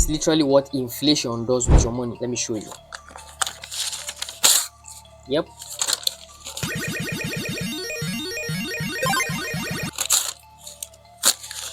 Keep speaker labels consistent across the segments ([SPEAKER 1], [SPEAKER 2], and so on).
[SPEAKER 1] is literally what inflation does with your money. Let me show you. Yep.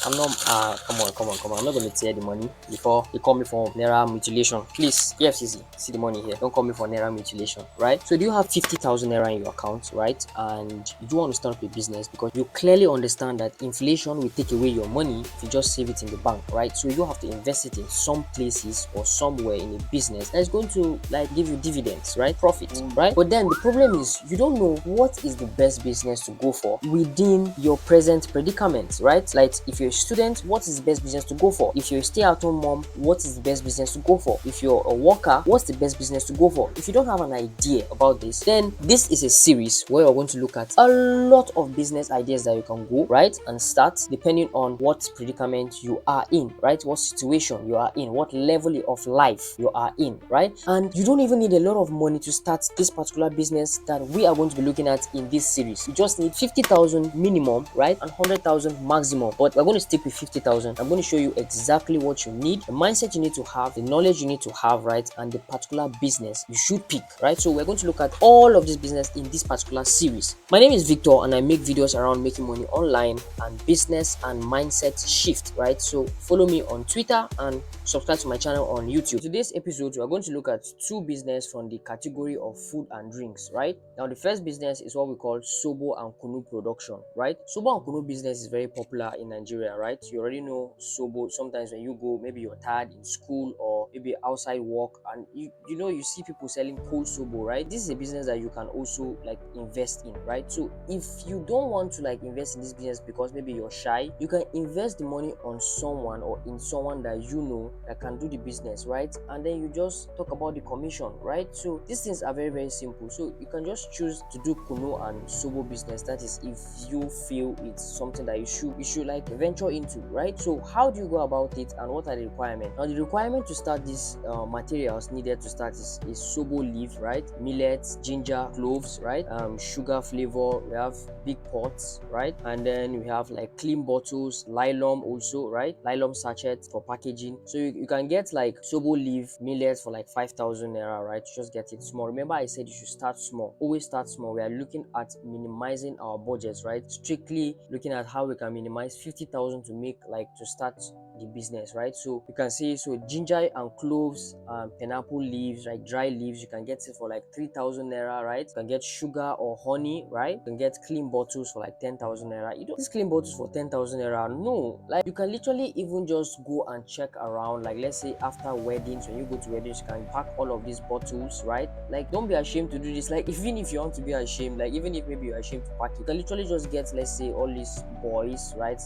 [SPEAKER 1] I'm not come on. I'm not gonna tear the money before you call me for naira mutilation. Please, EFCC, see the money here. Don't call me for naira mutilation, right? So do you have 50,000 naira in your account, right? And you do want to start up a business because you clearly understand that inflation will take away your money if you just save it in the bank, right? So you have to invest it in some places or somewhere in a business that is going to like give you dividends, right? Profit, right? But then the problem is you don't know what is the best business to go for within your present predicament, right? Like if you're a student, what is the best business to go for? If you're a stay-at-home mom, what is the best business to go for? If you're a worker, what's the best business to go for? If you don't have an idea about this, then this is a series where we're going to look at a lot of business ideas that you can go right and start depending on what predicament you are in, right? What situation you are in, what level of life you are in, right? And you don't even need a lot of money to start this particular business that we are going to be looking at in this series. You just need 50,000 minimum, right? And 100,000 maximum. But we're going to stick with 50,000. I'm going to show you exactly what you need, the mindset you need to have, the knowledge you need to have, right? And the particular business you should pick, right? So we're going to look at all of this business in this particular series. My name is Victor and I make videos around making money online and business and mindset shift, right? So follow me on Twitter and subscribe to my channel on YouTube. Today's episode, we're going to look at two business from the category of food and drinks, right? Now, the first business is what we call Sobo and Kunu production, right? Sobo and Kunu business is very popular in Nigeria, right? You already know Sobo. Sometimes when you go, maybe you're tired in school or maybe outside work and you see people selling cold Sobo, right? This is a business that you can also like invest in, right? So if you don't want to like invest in this business because maybe you're shy, you can invest the money on someone or in someone that you know that can do the business, right? And then you just talk about the commission, right? So these things are very, very simple. So you can just choose to do Kunu and Sobo business. That is if you feel it's something that you should like venture into, right? So how do you go about it and what are the requirements? Now the requirement to start these materials needed to start is Sobo leaf, right? Millets, ginger, cloves, right? Sugar flavor, we have big pots, right? And then we have like clean bottles, Lylom also, right? Lylom sachet for packaging. So you can get like Sobo leaf millets for like 5,000 naira, right? Just get it small. Remember I said you should start small. Always start small. We are looking at minimizing our budgets, right? Strictly looking at how we can minimize 50,000 to make like to start the business, right? So you can see so ginger and cloves and pineapple leaves, like dry leaves, you can get it for like 3,000 naira, right? You can get sugar or honey, right? You can get clean bottles for like 10,000 naira. You don't these clean bottles for 10,000 naira. No, like you can literally even just go and check around. Like let's say after weddings, when you go to weddings, you can pack all of these bottles, right? Like don't be ashamed to do this. Like even if you want to be ashamed, like even if maybe you're ashamed to pack it, you can literally just get let's say all these boys, right?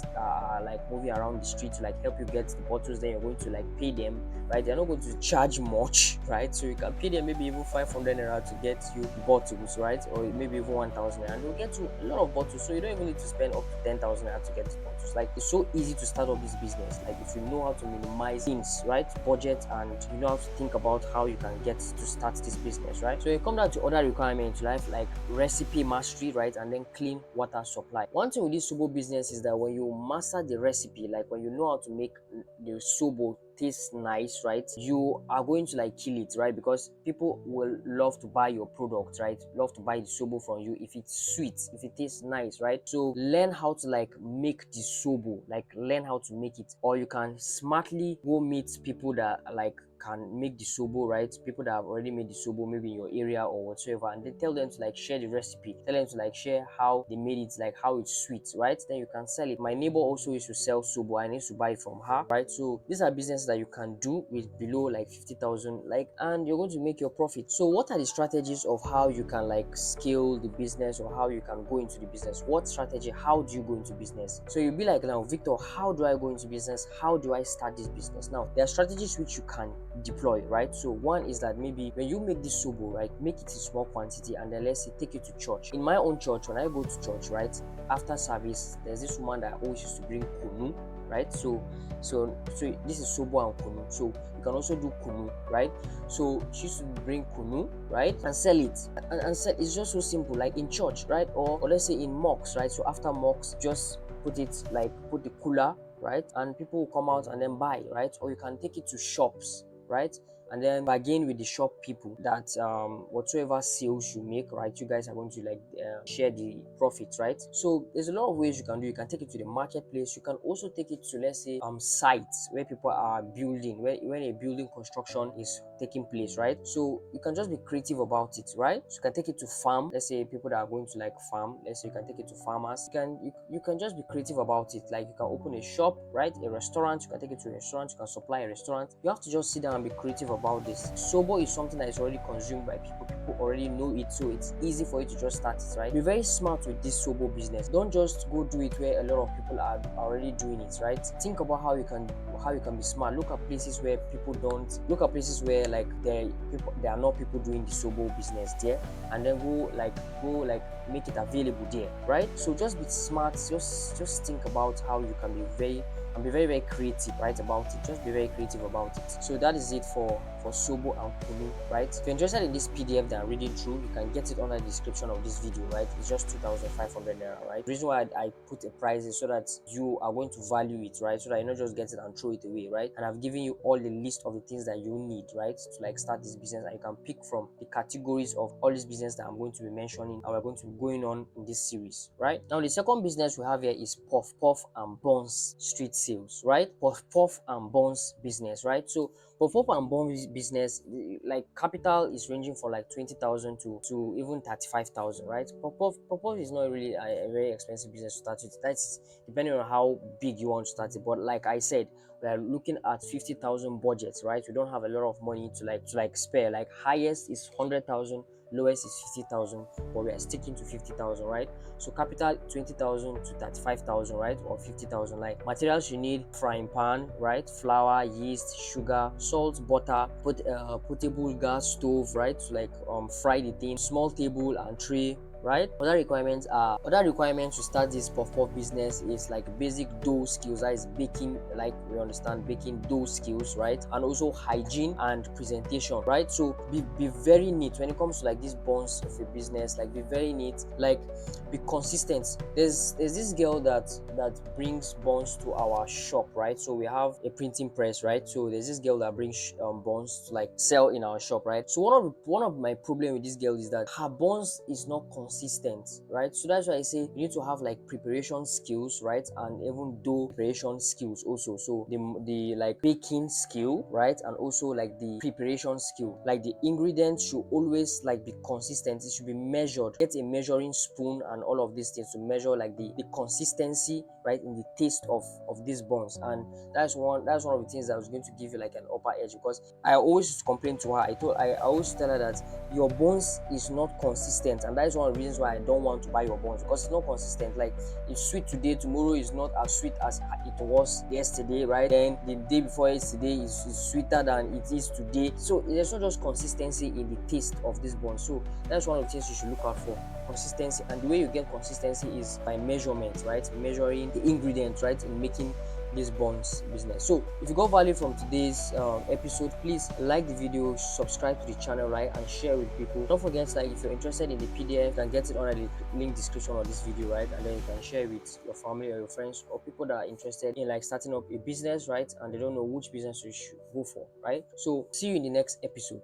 [SPEAKER 1] Like moving around the street to like help you get the bottles. Then you're going to like pay them, right? They're not going to charge much, right? So you can pay them maybe even 500 naira to get you bottles, right? Or maybe even 1,000 naira, and they'll get you a lot of bottles. So you don't even need to spend up to 10,000 naira to get these bottles. Like it's so easy to start up this business. Like if you know how to minimize things, right? Budget, and you know how to think about how you can get to start this business, right? So you come down to other requirements, right? Like recipe mastery, right? And then clean water supply. One thing with this Sobo business is that when you master the recipe, like when you know how to make the Sobo taste nice, right? You are going to like kill it, right? Because people will love to buy your product, right? Love to buy the Sobo from you if it's sweet, if it tastes nice, right? So learn how to like make the Sobo, like learn how to make it, or you can smartly go meet people that like can make the Sobo, right? People that have already made the Sobo maybe in your area or whatsoever, and then tell them to like share the recipe, tell them to like share how they made it, like how it's sweet, right? Then you can sell it. My neighbor also used to sell Sobo. I need to buy it from her, right? So these are businesses that you can do with below like 50,000, like, and you're going to make your profit. So what are the strategies of how you can like scale the business or how you can go into the business? What strategy? How do you go into business? So you'll be like, now Victor, how do I go into business? How do I start this business? Now there are strategies which you can deploy, right? So one is that maybe when you make this Sobo, right, make it in small quantity and then let's say take it to church. In my own church, when I go to church, right, after service, there's this woman that always used to bring Kunu, right? So this is Sobo and Kunu. So you can also do Kunu, right? So she used to bring Kunu, right, and sell it. And sell it's just so simple, like in church, right? Or let's say in mosques, right? So after mosques, just put the cooler right? And people will come out and then buy, right? Or you can take it to shops, right? And then bargain with the shop people that whatsoever sales you make, right, you guys are going to like share the profits, right? So there's a lot of ways you can do. You can take it to the marketplace. You can also take it to, let's say, sites where people are building, where when a building construction is taking place, right? So you can just be creative about it, right? So you can take it to farm. Let's say people that are going to like farm. Let's say you can take it to farmers. You can just be creative about it. Like you can open a shop, right? A restaurant. You can take it to a restaurant. You can supply a restaurant. You have to just sit down and be creative about this. Sobo is something that is already consumed by people. People already know it, so it's easy for you to just start it, right? Be very smart with this Sobo business. Don't just go do it where a lot of people are already doing it, right? Think about how you can be smart. Look at places where people don't. Look at places where like there are not people doing the Sobo business there, and then go make it available there, right? So just be smart. Just think about how you can be very creative, right, about it. Just be very creative about it. So that is it for Sobo and Kunu, right? If you're interested in this PDF that I'm reading through, you can get it under the description of this video, right? It's just 2,500 naira, right? The reason why I put a price is so that you are going to value it, right? So that you not just get it and throw it away, right? And I've given you all the list of the things that you need, right, to like start this business, and you can pick from the categories of all these business that I'm going to be mentioning and we're going to be going on in this series, right? Now the second business we have here is Puff Puff and Buns street sales, right? Puff Puff and Buns business, right? So Puff Puff and Buns business, like capital is ranging for like 20,000 to even 35,000, right? Puff Puff is not really a very expensive business to start with. That's depending on how big you want to start it. But like I said, we are looking at 50,000 budgets, right? We don't have a lot of money to like spare. Like highest is 100,000, lowest is 50,000, but we are sticking to 50,000, right? So capital 20,000 to 35,000, right, or 50,000. Like materials you need: frying pan, right, flour, yeast, sugar, salt, butter, portable gas stove, right, to like fry the thing, small table and tray, right? Other requirements to start this puff puff business is like basic dough skills, that is baking, like we understand baking dough skills, right? And also hygiene and presentation, right? So be very neat when it comes to like these buns of a business. Like be very neat, like be consistent. There's this girl that brings buns to our shop, right? So we have a printing press, right? So there's this girl that brings buns to like sell in our shop, right? So one of my problem with this girl is that her buns is not consistent, right? So that's why I say you need to have like preparation skills, right, and even dough preparation skills also. So the like baking skill, right, and also like the preparation skill. Like the ingredients should always like be consistent. It should be measured. Get a measuring spoon and all of these things to measure like the consistency, right, in the taste of these buns. And that's one of the things that was going to give you like an upper edge, because I always complain to her. I always tell her that your buns is not consistent, and that is one of the reasons why I don't want to buy your buns, because it's not consistent. Like it's sweet today, tomorrow is not as sweet as it was yesterday, right? Then the day before yesterday is sweeter than it is today. So there's not just consistency in the taste of this bun. So that's one of the things you should look out for: consistency. And the way you get consistency is by measurement, right? Measuring the ingredients, right, in making this buns business. So if you got value from today's episode, please like the video, subscribe to the channel, right, and share with people. Don't forget that if you're interested in the PDF, you can get it under the link description of this video, right, and then you can share it with your family or your friends or people that are interested in like starting up a business, right, and they don't know which business you should go for, right? So see you in the next episode.